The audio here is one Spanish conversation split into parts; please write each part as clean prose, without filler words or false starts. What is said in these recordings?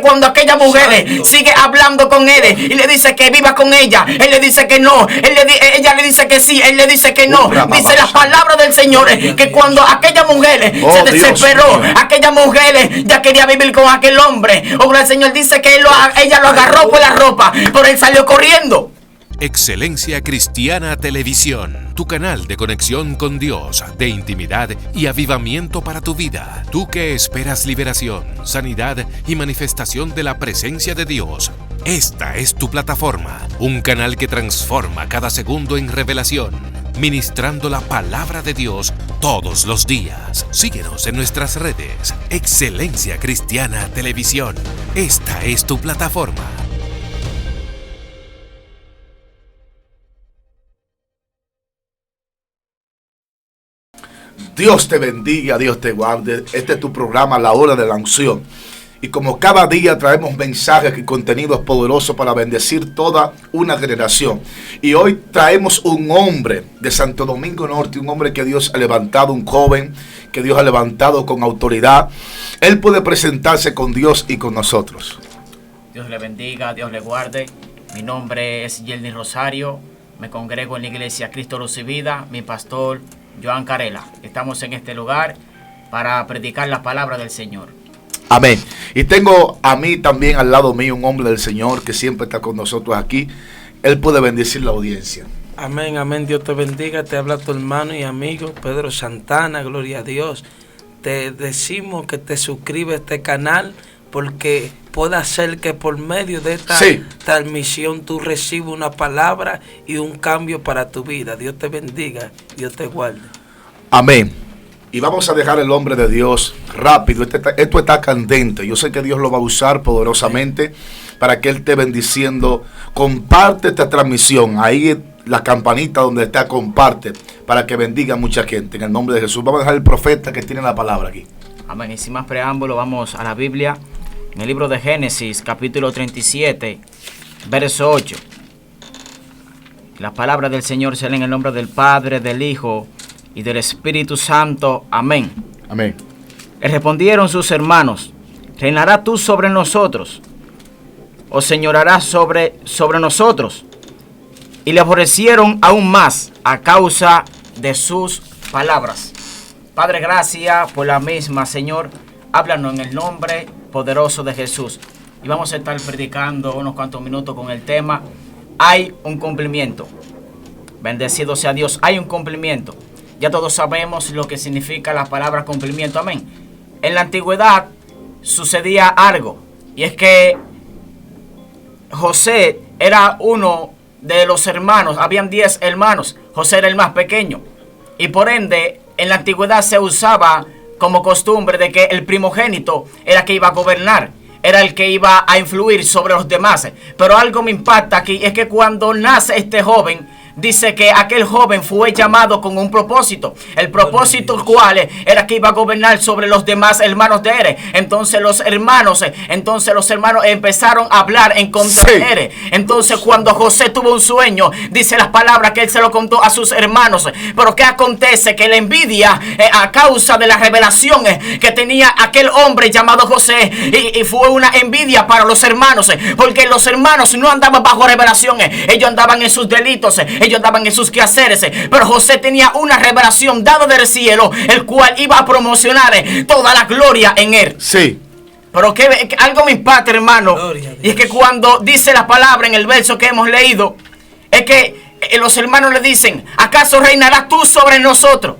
Cuando aquella mujer sigue hablando con él y le dice que viva con ella, él le dice que no, ella le dice que sí, él le dice que no. Dice la palabra del Señor que cuando aquella mujer se desesperó, aquella mujer ya quería vivir con aquel hombre. El Señor dice que ella lo agarró por la ropa, pero él salió corriendo. Excelencia Cristiana Televisión, tu canal de conexión con Dios, de intimidad y avivamiento para tu vida. Tú que esperas liberación, sanidad y manifestación de la presencia de Dios. Esta es tu plataforma, un canal que transforma cada segundo en revelación, ministrando la palabra de Dios todos los días. Síguenos en nuestras redes. Excelencia Cristiana Televisión. Esta es tu plataforma. Dios te bendiga, Dios te guarde. Este es tu programa, La Hora de la Unción. Y como cada día traemos mensajes y contenidos poderosos para bendecir toda una generación. Y hoy traemos un hombre de Santo Domingo Norte, un hombre que Dios ha levantado, un joven que Dios ha levantado con autoridad. Él puede presentarse con Dios y con nosotros. Dios le bendiga, Dios le guarde. Mi nombre es Yelny Rosario. Me congrego en la iglesia Cristo Luz y Vida. Mi pastor Joan Carela. Estamos en este lugar para predicar la palabra del Señor. Amén. Y tengo a mí también al lado mío un hombre del Señor que siempre está con nosotros aquí. Él puede bendecir la audiencia. Amén, amén. Dios te bendiga. Te habla tu hermano y amigo Pedro Santana. Gloria a Dios. Te decimos que te suscribas a este canal porque puede ser que por medio de esta transmisión tú recibas una palabra y un cambio para tu vida. Dios te bendiga, Dios te guarde. Amén. Y vamos a dejar el hombre de Dios rápido. Esto está candente. Yo sé que Dios lo va a usar poderosamente para que Él esté bendiciendo. Comparte esta transmisión. Ahí la campanita donde está, comparte para que bendiga a mucha gente. En el nombre de Jesús. Vamos a dejar el profeta que tiene la palabra aquí. Amén. Y sin más preámbulo, vamos a la Biblia. En el libro de Génesis, capítulo 37, verso 8. La palabra del Señor se lee en el nombre del Padre, del Hijo y del Espíritu Santo. Amén. Amén. Le respondieron sus hermanos: ¿reinarás tú sobre nosotros? ¿O señorarás sobre nosotros? Y le aborrecieron aún más a causa de sus palabras. Padre, gracias por la misma, Señor. Háblanos en el nombre poderoso de Jesús. Y vamos a estar predicando unos cuantos minutos con el tema: hay un cumplimiento. Bendecido sea Dios, hay un cumplimiento. Ya todos sabemos lo que significa la palabra cumplimiento. Amén. En la antigüedad sucedía algo, y es que José era uno de los hermanos. Habían 10 hermanos. José era el más pequeño, y por ende en la antigüedad se usaba como costumbre de que el primogénito era que iba a gobernar, era el que iba a influir sobre los demás. Pero algo me impacta aquí, es que cuando nace este joven, dice que aquel joven fue llamado con un propósito. El propósito cual era que iba a gobernar sobre los demás hermanos de él. Entonces los hermanos empezaron a hablar en contra de él. Entonces cuando José tuvo un sueño, dice las palabras que él se lo contó a sus hermanos. Pero ¿qué acontece? Que la envidia, a causa de la revelación que tenía aquel hombre llamado José, y fue una envidia para los hermanos, porque los hermanos no andaban bajo revelación, ellos andaban en sus delitos, ellos andaban en sus quehaceres. Pero José tenía una revelación dada del cielo, el cual iba a promocionar toda la gloria en él. Sí. Pero que algo me impacta, hermano, y es que cuando dice la palabra en el verso que hemos leído, es que los hermanos le dicen: ¿acaso reinarás tú sobre nosotros?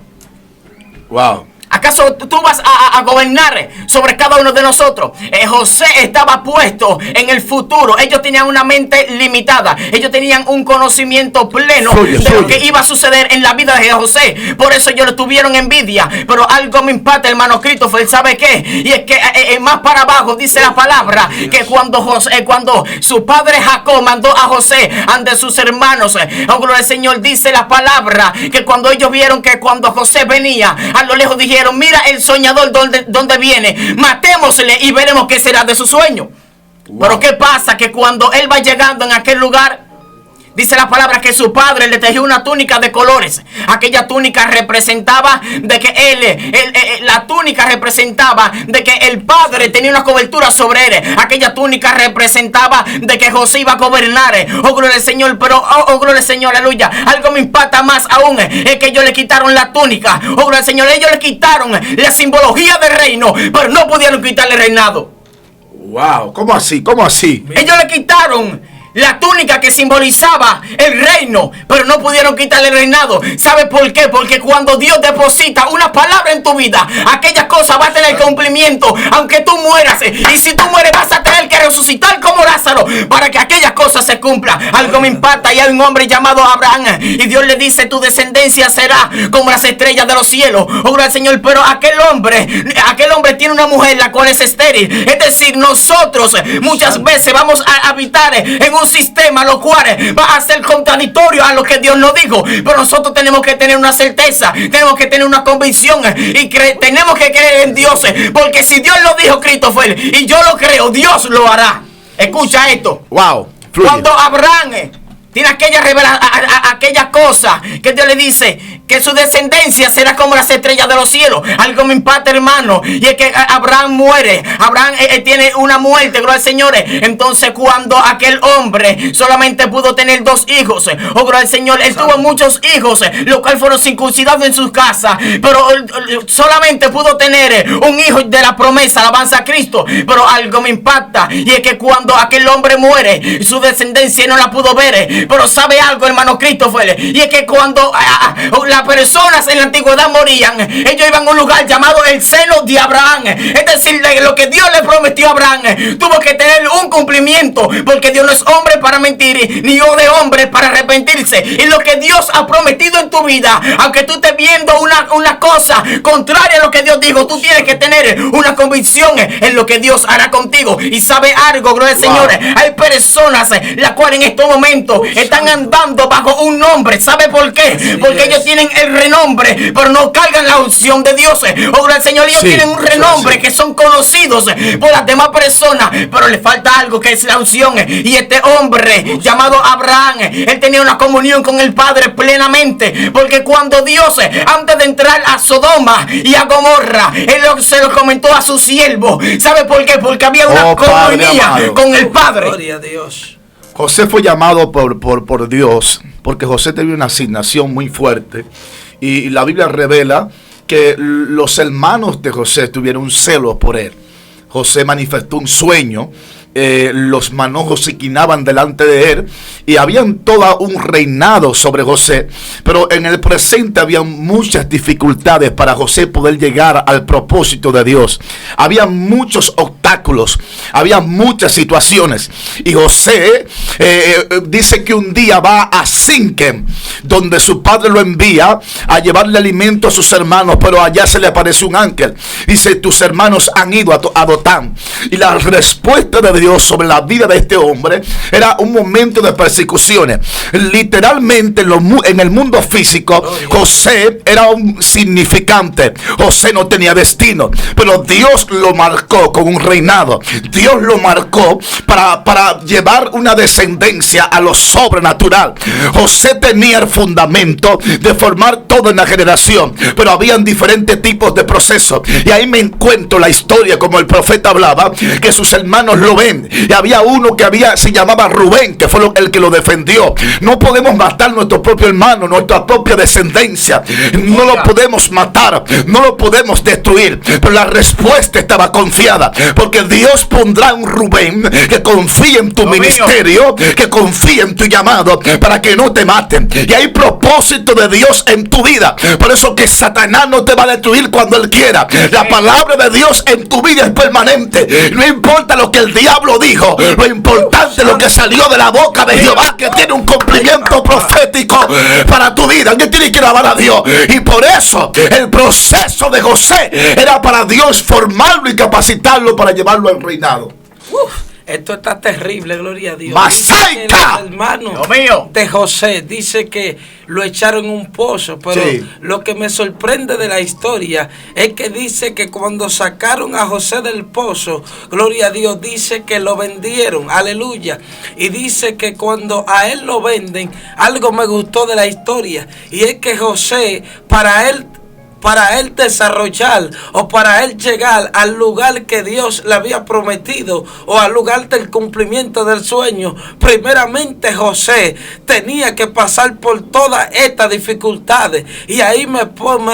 Wow. ¿Acaso tú vas a gobernar sobre cada uno de nosotros? José estaba puesto en el futuro. Ellos tenían una mente limitada. Ellos tenían un conocimiento pleno de lo que iba a suceder en la vida de José. Por eso ellos le tuvieron envidia. Pero algo me impacta, hermano Christopher. ¿Sabe qué? Y es que más para abajo dice la palabra que cuando su padre Jacob mandó a José ante sus hermanos, gloria al Señor, dice la palabra que cuando ellos vieron que cuando José venía, a lo lejos dijeron: mira el soñador donde viene, matémosle y veremos qué será de su sueño. Wow. Pero ¿qué pasa? Que cuando él va llegando en aquel lugar, Dice la palabra que su padre le tejió una túnica de colores. Aquella túnica representaba de que la túnica representaba de que el padre tenía una cobertura sobre él. Aquella túnica representaba de que José iba a gobernar. Oh, gloria al Señor, pero oh, gloria al Señor, aleluya. Algo me impacta más aún, es que ellos le quitaron la túnica. Oh, gloria al Señor, ellos le quitaron la simbología del reino, pero no pudieron quitarle el reinado. Wow, ¿cómo así? ¿Cómo así? Ellos le quitaron la túnica que simbolizaba el reino, pero no pudieron quitarle el reinado. ¿Sabe por qué? Porque cuando Dios deposita una palabra en tu vida, aquella cosa va a tener cumplimiento, aunque tú mueras. Y si tú mueres, vas a tener que resucitar como Lázaro para que aquella cosa se cumpla. Algo me impacta. Y hay un hombre llamado Abraham, y Dios le dice: tu descendencia será como las estrellas de los cielos. Oh, gloria al Señor. Pero aquel hombre tiene una mujer la cual es estéril. Es decir, nosotros muchas veces vamos a habitar en un sistema lo cual va a ser contradictorio a lo que Dios nos dijo, pero nosotros tenemos que tener una certeza, tenemos que tener una convicción y tenemos que creer en Dios, porque si Dios lo dijo, Christopher, y yo lo creo, Dios lo hará. Escucha esto. Wow. Fluye. Cuando Abraham tiene aquella cosa que Dios le dice que su descendencia será como las estrellas de los cielos. Algo me impacta, hermano, y es que Abraham muere. Abraham tiene una muerte, gloria al Señor. Entonces cuando aquel hombre solamente pudo tener 2 hijos, oh, gloria al Señor, él tuvo muchos hijos, los cuales fueron circuncidados en sus casas, pero solamente pudo tener un hijo de la promesa, alabanza a Cristo. Pero algo me impacta, y es que cuando aquel hombre muere, su descendencia no la pudo ver. Pero sabe algo, hermano Christopher, y es que cuando las personas en la antigüedad morían, ellos iban a un lugar llamado el seno de Abraham. Es decir, lo que Dios le prometió a Abraham tuvo que tener un cumplimiento, porque Dios no es hombre para mentir, ni hijo de hombre para arrepentirse. Y lo que Dios ha prometido en tu vida, aunque tú estés viendo una cosa contraria a lo que Dios dijo, tú tienes que tener una convicción en lo que Dios hará contigo. Y sabe algo, gloria al Señor, hay personas las cuales en estos momentos están andando bajo un nombre. ¿Sabe por qué? Porque ellos tienen el renombre, pero no cargan la unción de Dios. Oh, el Señor, ellos tienen un renombre que son conocidos por las demás personas, pero le falta algo que es la unción. Y este hombre llamado Abraham, él tenía una comunión con el Padre plenamente, porque cuando Dios, antes de entrar a Sodoma y a Gomorra, él se lo comentó a su siervo. ¿Sabe por qué? Porque había una comunión con el Padre. Gloria a Dios. José fue llamado por Dios porque José tenía una asignación muy fuerte, y la Biblia revela que los hermanos de José tuvieron un celo por él. José manifestó un sueño, los manojos se inclinaban delante de él y habían todo un reinado sobre José, pero en el presente había muchas dificultades para José poder llegar al propósito de Dios. Había muchos obstáculos, había muchas situaciones, y José dice que un día va a Siquem, donde su padre lo envía a llevarle alimento a sus hermanos, pero allá se le aparece un ángel. Dice: tus hermanos han ido a Dotán. Y la respuesta de Dios sobre la vida de este hombre era un momento de persecuciones. Literalmente en el mundo físico, José era un significante. José no tenía destino, pero Dios lo marcó con un reinado. Dios lo marcó para llevar una descendencia a lo sobrenatural. José tenía el fundamento de formar toda una generación, pero habían diferentes tipos de procesos. Y ahí me encuentro la historia, como el profeta hablaba, que sus hermanos lo ven. Y había uno que se llamaba Rubén, que fue el que lo defendió. No podemos matar nuestro propio hermano, nuestra propia descendencia. No lo podemos matar, no lo podemos destruir. Pero la respuesta estaba confiada, porque Dios pondrá un Rubén que confíe en tu ministerio, que confíe en tu llamado, para que no te maten. Y hay propósito de Dios en tu vida. Por eso que Satanás no te va a destruir cuando él quiera. La palabra de Dios en tu vida es permanente. No importa lo que el diablo dijo, lo importante es lo que salió de la boca de Jehová, que tiene un cumplimiento profético para tu vida. Alguien tiene que alabar a Dios. Y por eso el proceso de José era para Dios formarlo y capacitarlo para llevarlo al reinado. Esto está terrible, gloria a Dios. ¡Masaica! Hermano Dios mío. de José dice que lo echaron en un pozo, pero Sí. lo que me sorprende de la historia es que dice que cuando sacaron a José del pozo, gloria a Dios, dice que lo vendieron, aleluya. Y dice que cuando a él lo venden, algo me gustó de la historia, y es que José, para él desarrollar o para él llegar al lugar que Dios le había prometido o al lugar del cumplimiento del sueño, primeramente José tenía que pasar por todas estas dificultades. Y ahí me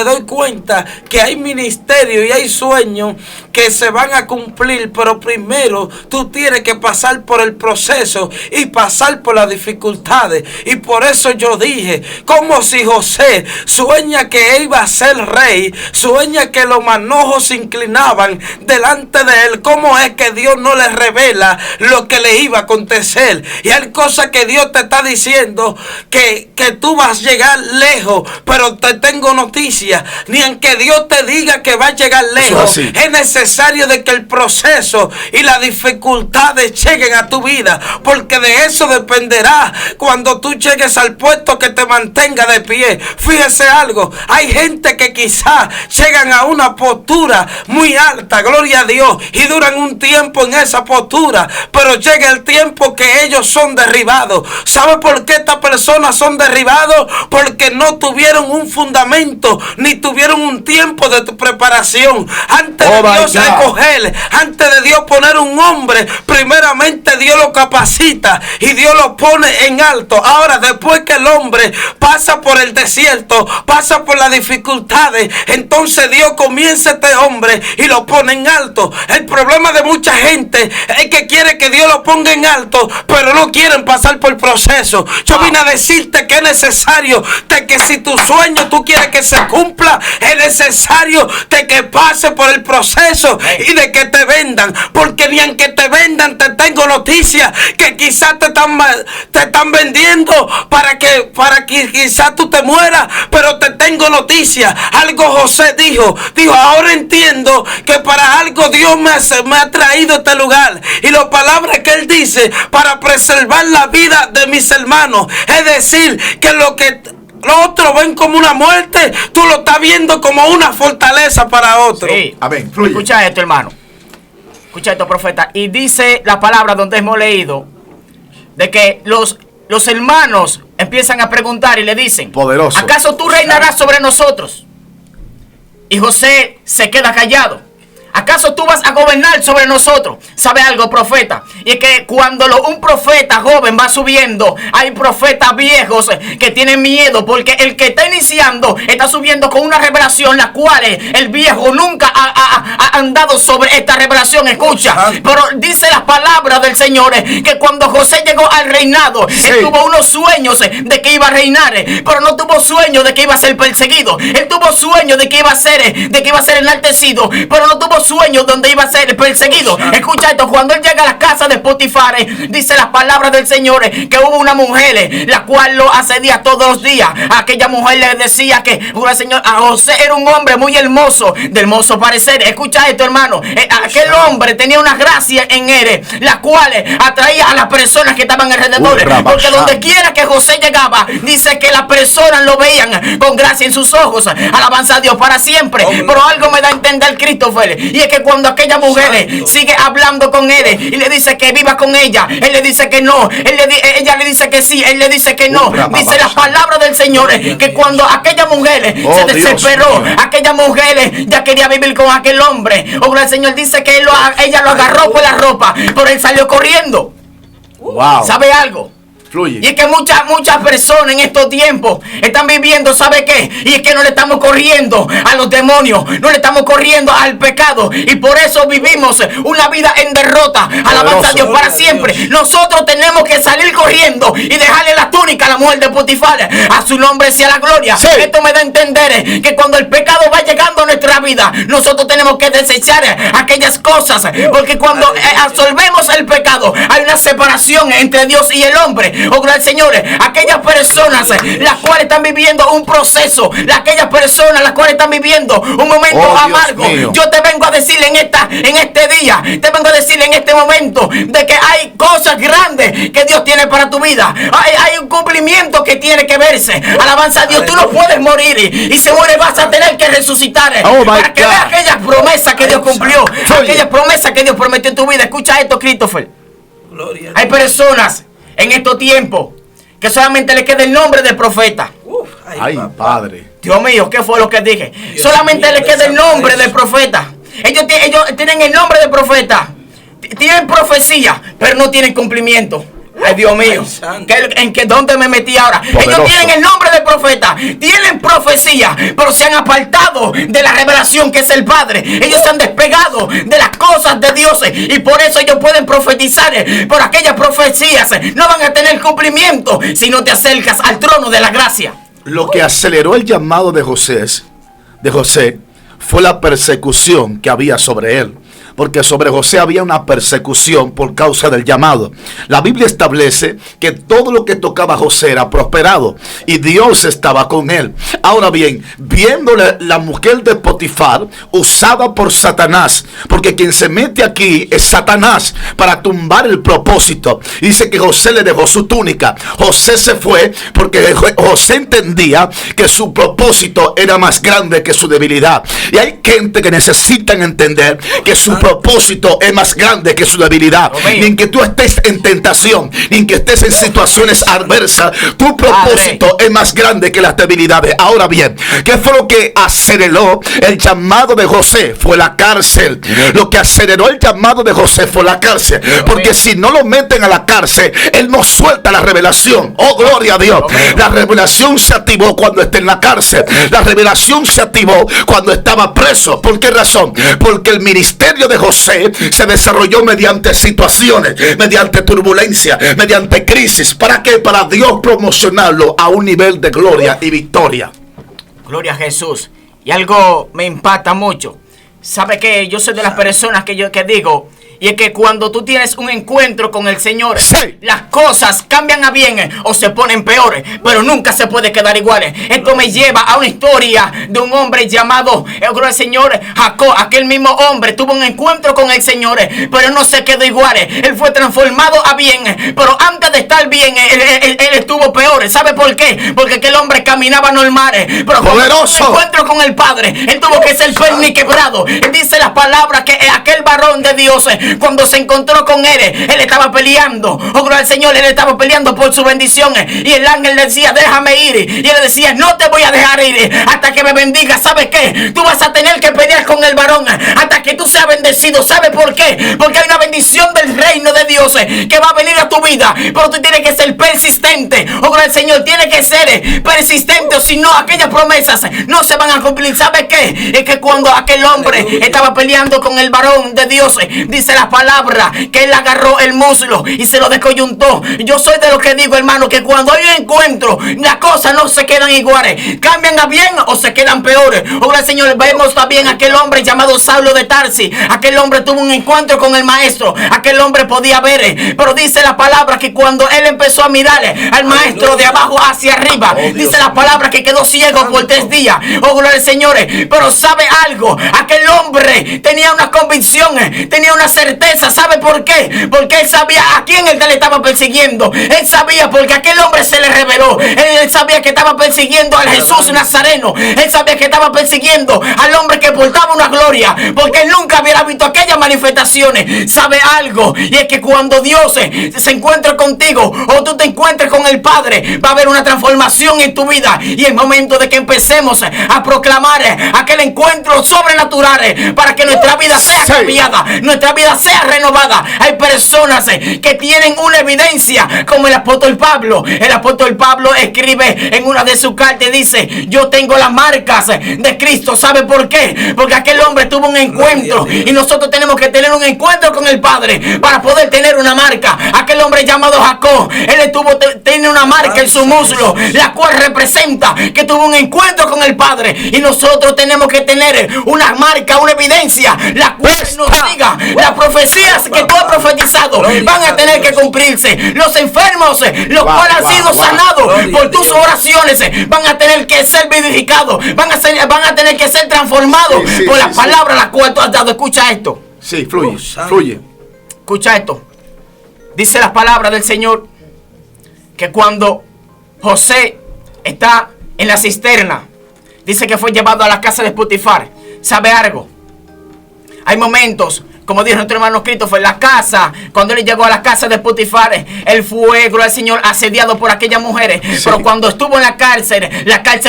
doy cuenta que hay ministerio y hay sueños que se van a cumplir, pero primero tú tienes que pasar por el proceso y pasar por las dificultades. Y por eso yo dije, como si José sueña que iba a ser rey, sueña que los manojos se inclinaban delante de él, ¿cómo es que Dios no le revela lo que le iba a acontecer? Y hay cosas que Dios te está diciendo que tú vas a llegar lejos, pero te tengo noticias, ni aunque Dios te diga que va a llegar lejos, es necesario de que el proceso y las dificultades lleguen a tu vida, porque de eso dependerá cuando tú llegues al puesto que te mantenga de pie. Fíjese algo, hay gente que quizás llegan a una postura muy alta, gloria a Dios, y duran un tiempo en esa postura, pero llega el tiempo que ellos son derribados. ¿Sabe por qué estas personas son derribados? Porque no tuvieron un fundamento, ni tuvieron un tiempo de preparación. Antes de Dios escoger, antes de Dios poner un hombre, primeramente Dios lo capacita y Dios lo pone en alto. Ahora, después que el hombre pasa por el desierto, pasa por las dificultades, entonces Dios comienza a este hombre y lo pone en alto. El problema de mucha gente es que quiere que Dios lo ponga en alto, pero no quieren pasar por el proceso. Yo vine a decirte que es necesario de que si tu sueño tú quieres que se cumpla, es necesario de que pase por el proceso y de que te vendan, porque ni aunque te vendan, te tengo noticias que quizás te están vendiendo para que quizás tú te mueras, pero te tengo noticias. Algo José dijo, ahora entiendo que para algo Dios me ha traído a este lugar, y las palabras que él dice, para preservar la vida de mis hermanos, es decir, que lo que los otros ven como una muerte, tú lo estás viendo como una fortaleza para otros. Sí. Amén. Fluye. Escucha esto, hermano. Escucha esto, profeta. Y dice la palabra donde hemos leído de que los hermanos empiezan a preguntar y le dicen, poderoso, ¿acaso tú reinarás sobre nosotros? Y José se queda callado. ¿Acaso tú vas a gobernar sobre nosotros? ¿Sabe algo, profeta? Y es que cuando un profeta joven va subiendo, hay profetas viejos que tienen miedo, porque el que está iniciando está subiendo con una revelación, la cual el viejo nunca ha andado sobre esta revelación. Escucha, pero dice las palabras del Señor que cuando José llegó al reinado, él tuvo unos sueños de que iba a reinar, pero no tuvo sueños de que iba a ser perseguido. Él tuvo sueños de que iba a ser enaltecido, pero no tuvo sueños donde iba a ser perseguido. Escucha esto, cuando él llega a la casa de Potifar, dice las palabras del Señor que hubo una mujer la cual lo asediaba todos los días. Aquella mujer le decía que a José era un hombre muy hermoso, de hermoso parecer. Escucha esto, hermano, aquel hombre tenía una gracia en él, la cual atraía a las personas que estaban alrededor, porque donde quiera que José llegaba, dice que las personas lo veían con gracia en sus ojos. Alabanza a Dios para siempre. Pero algo me da a entender Christopher, y es que cuando aquella mujer sigue hablando con él y le dice que viva con ella, él le dice que no, ella le dice que sí, él le dice que no. Dice la palabra del Señor que cuando aquella mujer se desesperó, aquella mujer ya quería vivir con aquel hombre. El Señor dice que ella lo agarró por la ropa, pero él salió corriendo. ¿Sabe algo? Fluye. Y es que muchas personas en estos tiempos están viviendo, ¿sabe qué? Y es que no le estamos corriendo a los demonios, no le estamos corriendo al pecado, y por eso vivimos una vida en derrota. Alabanza a Dios para siempre. Nosotros tenemos que salir corriendo y dejarle la túnica a la mujer de Potifar. A su nombre sea la gloria. Esto me da a entender que cuando el pecado va llegando a nuestra vida, nosotros tenemos que desechar aquellas cosas, porque cuando absorbemos el pecado hay una separación entre Dios y el hombre. oh gloria al Señor, aquellas personas las cuales están viviendo un proceso, aquellas personas las cuales están viviendo un momento amargo, yo te vengo a decir en este día, te vengo a decir en este momento de que hay cosas grandes que Dios tiene para tu vida. Hay un cumplimiento que tiene que verse. Alabanza a Dios. Tú no puedes morir y si mueres vas a tener que resucitar para que veas aquellas promesas que Dios cumplió, aquellas promesas que Dios prometió en tu vida. Escucha esto, Christopher. Hay personas en estos tiempos que solamente le queda el nombre del profeta. Ay, Padre. Dios mío, ¿qué fue lo que dije? Solamente le queda el nombre del profeta. Ellos tienen el nombre del profeta. Tienen profecía, pero no tienen cumplimiento. Ay, Dios mío, ¿dónde me metí ahora? Poderoso. Ellos tienen el nombre del profeta, tienen profecía, pero se han apartado de la revelación que es el Padre. Ellos se han despegado de las cosas de Dios y por eso ellos pueden profetizar, pero aquellas profecías no van a tener cumplimiento si no te acercas al trono de la gracia. Lo que aceleró el llamado de José fue la persecución que había sobre él. Porque sobre José había una persecución por causa del llamado. La Biblia establece que todo lo que tocaba a José era prosperado y Dios estaba con él. Ahora bien, viéndole la mujer de Potifar usada por Satanás, porque quien se mete aquí es Satanás para tumbar el propósito. Y dice que José le dejó su túnica. José se fue porque José entendía que su propósito era más grande que su debilidad. Y hay gente que necesitan entender que su propósito es más grande que su debilidad. Ni en que tú estés en tentación, ni en que estés en situaciones adversas, tu propósito es más grande que las debilidades. Ahora bien, ¿qué fue lo que aceleró el llamado de José? Fue la cárcel. Lo que aceleró el llamado de José fue la cárcel, porque si no lo meten a la cárcel, él no suelta la revelación. Oh, gloria a Dios. La revelación se activó cuando está en la cárcel. La revelación se activó cuando estaba preso. ¿Por qué razón? Porque el ministerio de José se desarrolló mediante situaciones, mediante turbulencia, mediante crisis. ¿Para qué? Para Dios promocionarlo a un nivel de gloria y victoria. Gloria a Jesús. Y algo me impacta mucho. ¿Sabe qué? Yo soy de las personas que digo, y es que cuando tú tienes un encuentro con el Señor, sí, las cosas cambian a bien o se ponen peores, pero nunca se puede quedar iguales. Esto me lleva a una historia de un hombre llamado el Señor Jacob. Aquel mismo hombre tuvo un encuentro con el Señor, pero no se quedó igual. Él fue transformado a bien, pero antes de estar bien, él estuvo peor. ¿Sabe por qué? Porque aquel hombre caminaba normal, pero poderoso. Cuando encuentro con el Padre, él tuvo que ser perniquebrado. Dice la palabra que aquel varón de Dios, cuando se encontró con él estaba peleando. Oh, gloria al Señor, él estaba peleando por su bendición. Y el ángel le decía, déjame ir. Y él le decía, no te voy a dejar ir hasta que me bendiga. ¿Sabes qué? Tú vas a tener que pelear con el varón hasta que tú seas bendecido. ¿Sabes por qué? Porque hay una bendición del reino de Dios que va a venir a tu vida. Pero tú tienes que ser persistente. Oh, gloria al Señor, tienes que ser persistente, o si no, aquellas promesas no se van a cumplir. ¿Sabes qué? Es que cuando aquel hombre estaba peleando con el varón de Dios, dice la palabra que él agarró el muslo y se lo descoyuntó. Yo soy de los que digo, hermano, que cuando hay un encuentro, las cosas no se quedan iguales, cambian a bien o se quedan peores. Ahora, Señor, vemos también aquel hombre llamado Saulo de Tarsi. Aquel hombre tuvo un encuentro con el maestro. Aquel hombre podía ver, pero dice la palabra que cuando él empezó a mirar al maestro de abajo hacia arriba, dice la palabra que quedó ciego por 3 días. Oh, gloria al Señor. Pero sabe algo, aquel hombre tenía una convicción, tenía una certeza. ¿Sabe por qué? Porque él sabía a quién él le estaba persiguiendo. Él sabía porque aquel hombre se le reveló. Él sabía que estaba persiguiendo al Jesús Nazareno. Él sabía que estaba persiguiendo al hombre que portaba una gloria, porque él nunca había visto aquellas manifestaciones. ¿Sabe algo? Y es que cuando Dios se encuentra contigo o tú te encuentres con el Padre, va a haber una transformación en tu vida. Y es momento de que empecemos a proclamar aquel encuentro sobrenatural para que nuestra vida sea cambiada, nuestra vida sea renovada. Hay personas que tienen una evidencia, como el apóstol Pablo. El apóstol Pablo escribe en una de sus cartas, dice, yo tengo las marcas de Cristo. ¿Sabe por qué? Porque aquel hombre tuvo un encuentro, y nosotros tenemos que tener un encuentro con el Padre para poder tener una marca. Aquel hombre llamado Jacob, él tiene una marca en su muslo, la cual representa que tuvo un encuentro con el Padre. Y nosotros tenemos que tener una marca, una evidencia, la cual nos diga la profecías que tú has profetizado van a tener que cumplirse. Los enfermos, los cuales han sido sanados por tus oraciones, van a tener que ser vivificados, van a tener que ser transformados por la palabra la cual tú has dado. Escucha esto. Sí, fluye, fluye. Escucha esto. Dice la palabra del Señor que cuando José está en la cisterna, dice que fue llevado a la casa de Potifar. ¿Sabe algo? Hay momentos, como dijo nuestro hermano Christopher, la casa, cuando él llegó a la casa de Potifar, él fue, gloria al Señor, asediado por aquellas mujeres. Sí. Pero cuando estuvo en la cárcel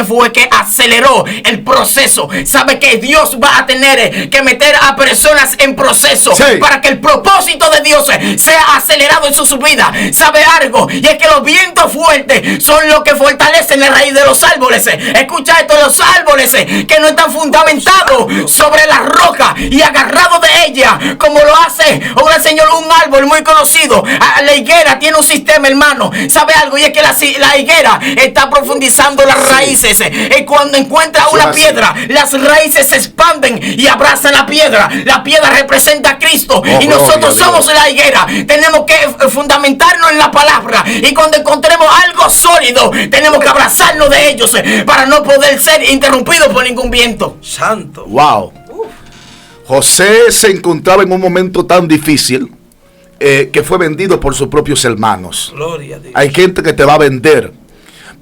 fue que aceleró el proceso. Sabe que Dios va a tener que meter a personas en proceso, sí, para que el propósito de Dios sea acelerado en su vida. ¿Sabe algo? Y es que los vientos fuertes son los que fortalecen la raíz de los árboles. Escucha esto, los árboles que no están fundamentados sobre la roca y agarrados de ella, como lo hace, oh el Señor, un árbol muy conocido. La higuera tiene un sistema, hermano. ¿Sabe algo? Y es que la higuera está profundizando las raíces. Y cuando encuentra una piedra, las raíces se expanden y abrazan la piedra. La piedra representa a Cristo. Y nosotros somos la higuera. Tenemos que fundamentarnos en la palabra. Y cuando encontremos algo sólido, tenemos que abrazarnos de ellos para no poder ser interrumpidos por ningún viento. Santo. Wow. José se encontraba en un momento tan difícil que fue vendido por sus propios hermanos. Gloria a Dios. Hay gente que te va a vender,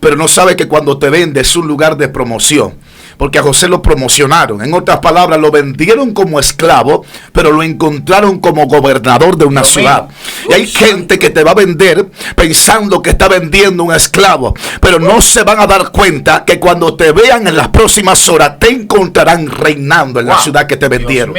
pero no sabe que cuando te vende es un lugar de promoción. Porque a José lo promocionaron. En otras palabras, lo vendieron como esclavo, pero lo encontraron como gobernador de una ciudad. Y hay gente que te va a vender pensando que está vendiendo un esclavo, pero no se van a dar cuenta que cuando te vean en las próximas horas te encontrarán reinando en la ciudad que te vendieron.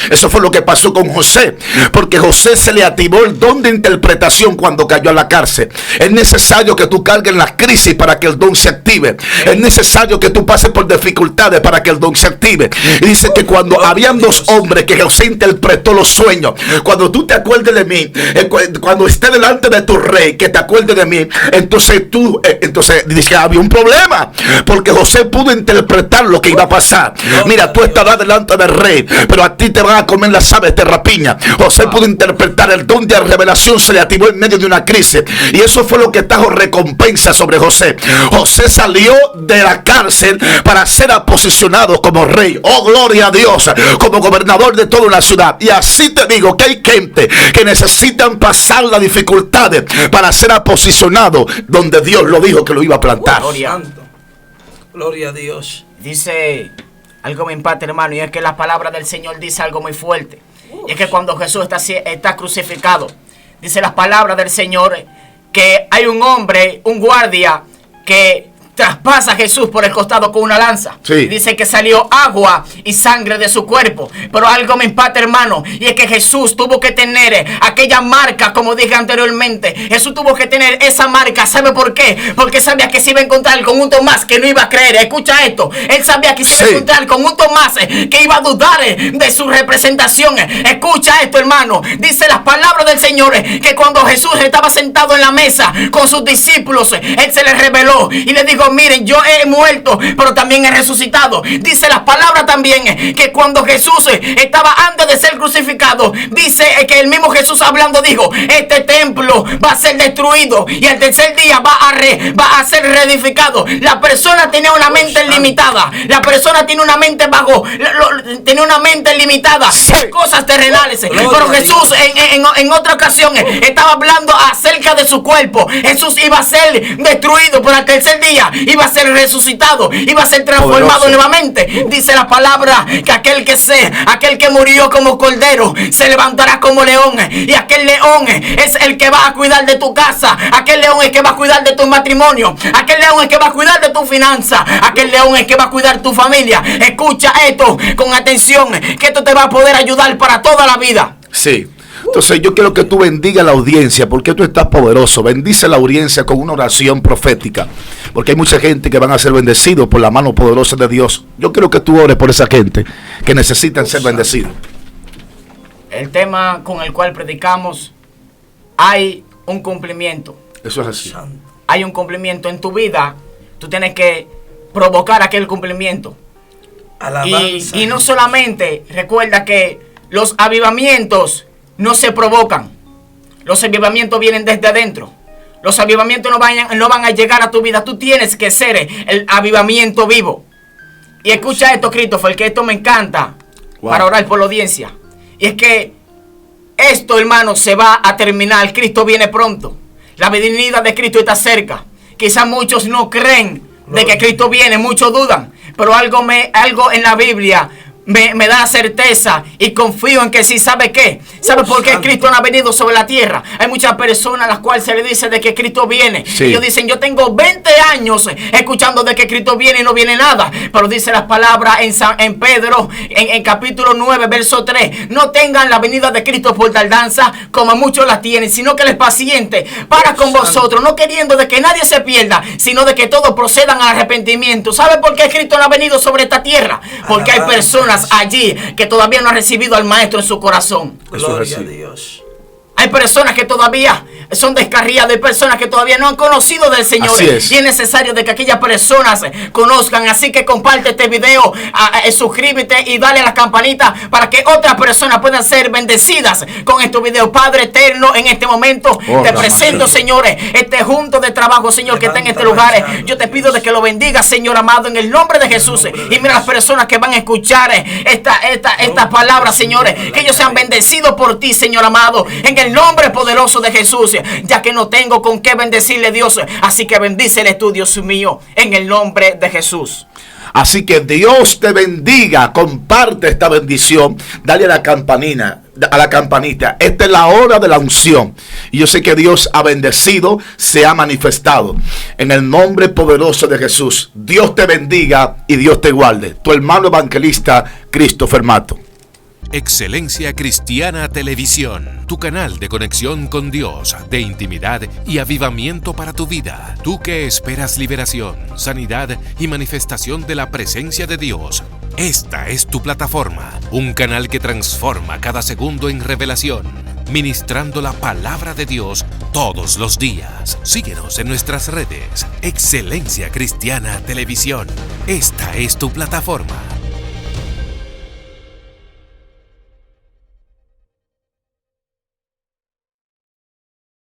Eso fue lo que pasó con José, porque José se le activó el don de interpretación cuando cayó a la cárcel. Es necesario que tú cargues la crisis para que el don se active. Es necesario que tú pases por dificultades para que el don se active. Y dice que cuando habían dos hombres que José interpretó los sueños, cuando tú te acuerdes de mí, cuando esté delante de tu rey, que te acuerdes de mí, entonces dice que había un problema, porque José pudo interpretar lo que iba a pasar. Mira, tú estarás delante del rey, pero a ti te van a comer las aves de rapiña. José pudo interpretar, el don de revelación se le activó en medio de una crisis, y eso fue lo que trajo recompensa sobre José. José salió de la cárcel para ser posicionado como rey, oh gloria a Dios, como gobernador de toda una ciudad. Y así te digo que hay gente que necesitan pasar las dificultades para ser posicionado donde Dios lo dijo que lo iba a plantar. Gloria a Dios. Dice algo me impacta, hermano, y es que la palabra del Señor dice algo muy fuerte. Y es que cuando Jesús está crucificado, dice las palabras del Señor que hay un hombre, un guardia, que traspasa a Jesús por el costado con una lanza. Sí. Dice que salió agua y sangre de su cuerpo. Pero algo me impacta, hermano, y es que Jesús tuvo que tener aquella marca, como dije anteriormente. Jesús tuvo que tener esa marca. ¿Sabe por qué? Porque sabía que se iba a encontrar con un Tomás que no iba a creer. Escucha esto. Él sabía que se iba a encontrar con un Tomás que iba a dudar de su representación. Escucha esto, hermano. Dice las palabras del Señor que cuando Jesús estaba sentado en la mesa con sus discípulos, Él se les reveló y le dijo: miren, yo he muerto, pero también he resucitado. Dice las palabras también que cuando Jesús estaba antes de ser crucificado, dice que el mismo Jesús hablando dijo: este templo va a ser destruido y al tercer día va a ser reedificado. La persona tenía una mente limitada. La persona tiene una mente tiene una mente limitada en cosas terrenales. Pero Jesús en otra ocasión estaba hablando acerca de su cuerpo. Jesús iba a ser destruido, pero al tercer día iba a ser resucitado, iba a ser transformado nuevamente. Dice la palabra que aquel que murió como cordero se levantará como león, y aquel león es el que va a cuidar de tu casa, aquel león es el que va a cuidar de tu matrimonio, aquel león es el que va a cuidar de tu finanza, aquel león es el que va a cuidar tu familia. Escucha esto con atención, que esto te va a poder ayudar para toda la vida. Sí. Entonces yo quiero que tú bendiga a la audiencia, porque tú estás poderoso. Bendice a la audiencia con una oración profética, porque hay mucha gente que van a ser bendecidos por la mano poderosa de Dios. Yo quiero que tú ores por esa gente que necesitan ser bendecidos. El tema con el cual predicamos, hay un cumplimiento. Eso es así. Hay un cumplimiento en tu vida. Tú tienes que provocar aquel cumplimiento. Y no solamente, recuerda que los avivamientos no se provocan. Los avivamientos vienen desde adentro. Los avivamientos no van a llegar a tu vida. Tú tienes que ser el avivamiento vivo. Y escucha esto, Christopher, que esto me encanta para orar por la audiencia. Y es que esto, hermano, se va a terminar. Cristo viene pronto. La venida de Cristo está cerca. Quizás muchos no creen de que Cristo viene, muchos dudan. Pero algo en la Biblia me da certeza y confío en que sí. ¿Sabe qué? ¿Sabe por qué Cristo no ha venido sobre la tierra? Hay muchas personas a las cuales se le dice de que Cristo viene. Sí. Ellos dicen, yo tengo 20 años escuchando de que Cristo viene y no viene nada. Pero dice las palabras en Pedro, en capítulo 9, verso 3. No tengan la venida de Cristo por tardanza, como muchos la tienen, sino que les paciente para con vosotros, no queriendo de que nadie se pierda, sino de que todos procedan al arrepentimiento. ¿Sabe por qué Cristo no ha venido sobre esta tierra? Porque hay personas allí que todavía no han recibido al Maestro en su corazón. Gloria a Dios. Hay personas que todavía son descarriadas, hay personas que todavía no han conocido del Señor. Y es necesario de que aquellas personas conozcan. Así que comparte este video, suscríbete y dale a la campanita para que otras personas puedan ser bendecidas con este video. Padre eterno, en este momento te presento, señores, este junto de trabajo, Señor, que está en este lugar. Yo te pido de que lo bendiga, Señor amado, en el nombre de Jesús. Y mira las personas que van a escuchar esta palabra, señores, que ellos sean bendecidos por ti, Señor amado, en el nombre poderoso de Jesús, ya que no tengo con qué bendecirle, Dios. Así que bendícele tú, Dios mío, en el nombre de Jesús. Así que Dios te bendiga. Comparte esta bendición. Dale a la campanita. Esta es la hora de la unción. Y yo sé que Dios ha bendecido, se ha manifestado. En el nombre poderoso de Jesús. Dios te bendiga y Dios te guarde. Tu hermano evangelista, Christopher Mato. Excelencia Cristiana Televisión, tu canal de conexión con Dios, de intimidad y avivamiento para tu vida. Tú que esperas liberación, sanidad y manifestación de la presencia de Dios. Esta es tu plataforma, un canal que transforma cada segundo en revelación, ministrando la palabra de Dios todos los días. Síguenos en nuestras redes. Excelencia Cristiana Televisión. Esta es tu plataforma.